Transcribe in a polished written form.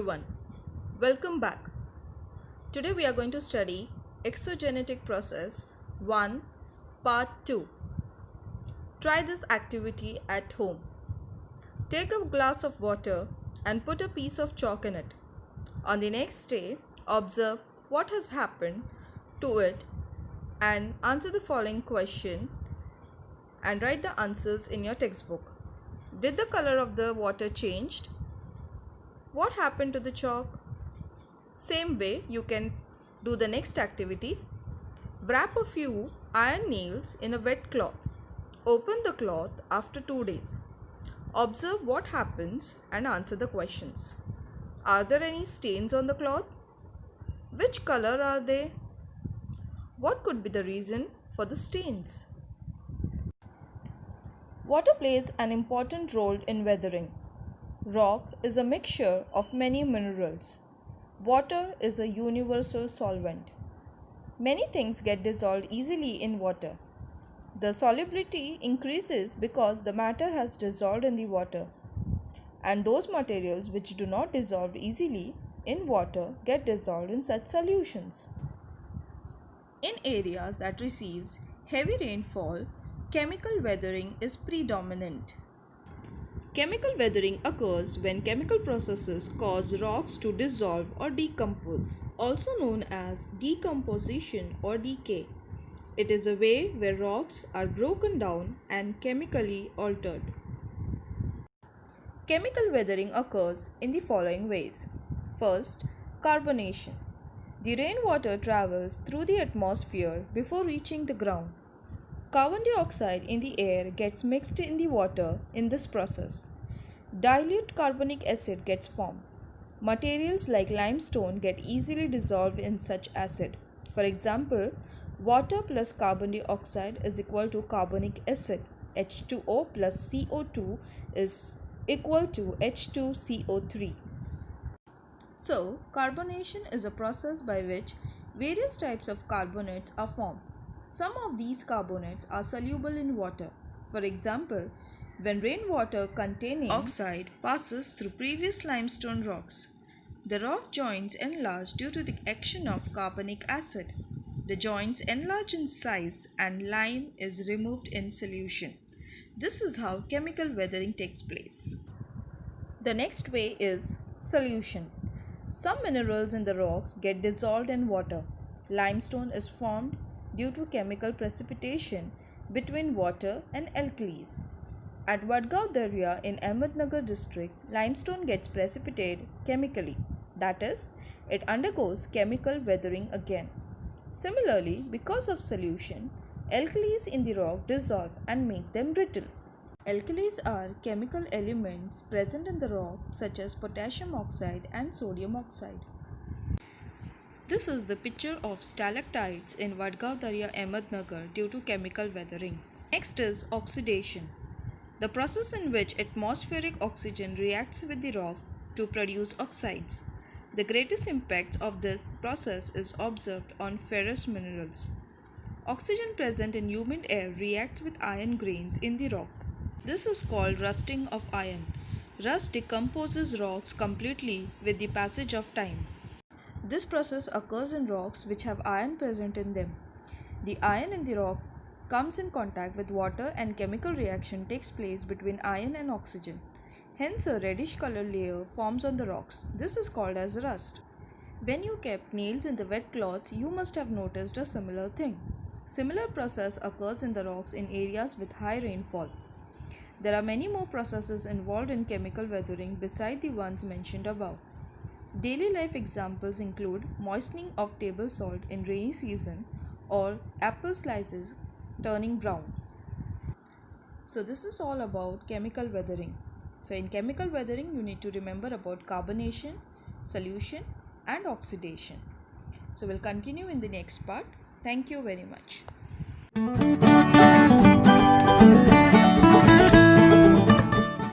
everyone, welcome back. Today we are going to study Exogenetic Process 1 Part 2. Try this activity at home. Take a glass of water and put a piece of chalk in it. On the next day, observe what has happened to it and answer the following question and write the answers in your textbook. Did the color of the water changed? What happened to the chalk? Same way you can do the next activity. Wrap a few iron nails in a wet cloth. Open the cloth after 2 days. Observe what happens and answer the questions. Are there any stains on the cloth? Which color are they? What could be the reason for the stains? Water plays an important role in weathering. Rock is a mixture of many minerals. Water is a universal solvent. Many things get dissolved easily in water. The solubility increases because the matter has dissolved in the water. And those materials which do not dissolve easily in water get dissolved in such solutions. In areas that receives heavy rainfall, chemical weathering is predominant. Chemical weathering occurs when chemical processes cause rocks to dissolve or decompose, also known as decomposition or decay. It is a way where rocks are broken down and chemically altered. Chemical weathering occurs in the following ways. First, carbonation. The rainwater travels through the atmosphere before reaching the ground. Carbon dioxide in the air gets mixed in the water in this process. Dilute carbonic acid gets formed. Materials like limestone get easily dissolved in such acid. For example, water plus carbon dioxide is equal to carbonic acid. H2O plus CO2 is equal to H2CO3. So, carbonation is a process by which various types of carbonates are formed. Some of these carbonates are soluble in water. For example, when rainwater containing oxide passes through previous limestone rocks, the rock joints enlarge due to the action of carbonic acid. The joints enlarge in size and lime is removed in solution. This is how chemical weathering takes place. The next way is solution. Some minerals in the rocks get dissolved in water. Limestone is formed due to chemical precipitation between water and alkalis. At Vadgaon Darya in Ahmednagar district, limestone gets precipitated chemically. That is, it undergoes chemical weathering again. Similarly, because of solution, alkalis in the rock dissolve and make them brittle. Alkalis are chemical elements present in the rock such as potassium oxide and sodium oxide. This is the picture of stalactites in Vadgaon Darya Ahmednagar due to chemical weathering. Next is oxidation, the process in which atmospheric oxygen reacts with the rock to produce oxides. The greatest impact of this process is observed on ferrous minerals. Oxygen present in humid air reacts with iron grains in the rock. This is called rusting of iron. Rust decomposes rocks completely with the passage of time. This process occurs in rocks which have iron present in them. The iron in the rock comes in contact with water and chemical reaction takes place between iron and oxygen. Hence a reddish color layer forms on the rocks. This is called as rust. When you kept nails in the wet cloth, you must have noticed a similar thing. Similar process occurs in the rocks in areas with high rainfall. There are many more processes involved in chemical weathering beside the ones mentioned above. Daily life examples include moistening of table salt in rainy season or apple slices turning brown. So this is all about chemical weathering. So in chemical weathering you need to remember about carbonation, solution and oxidation. So we'll continue in the next part. Thank you very much.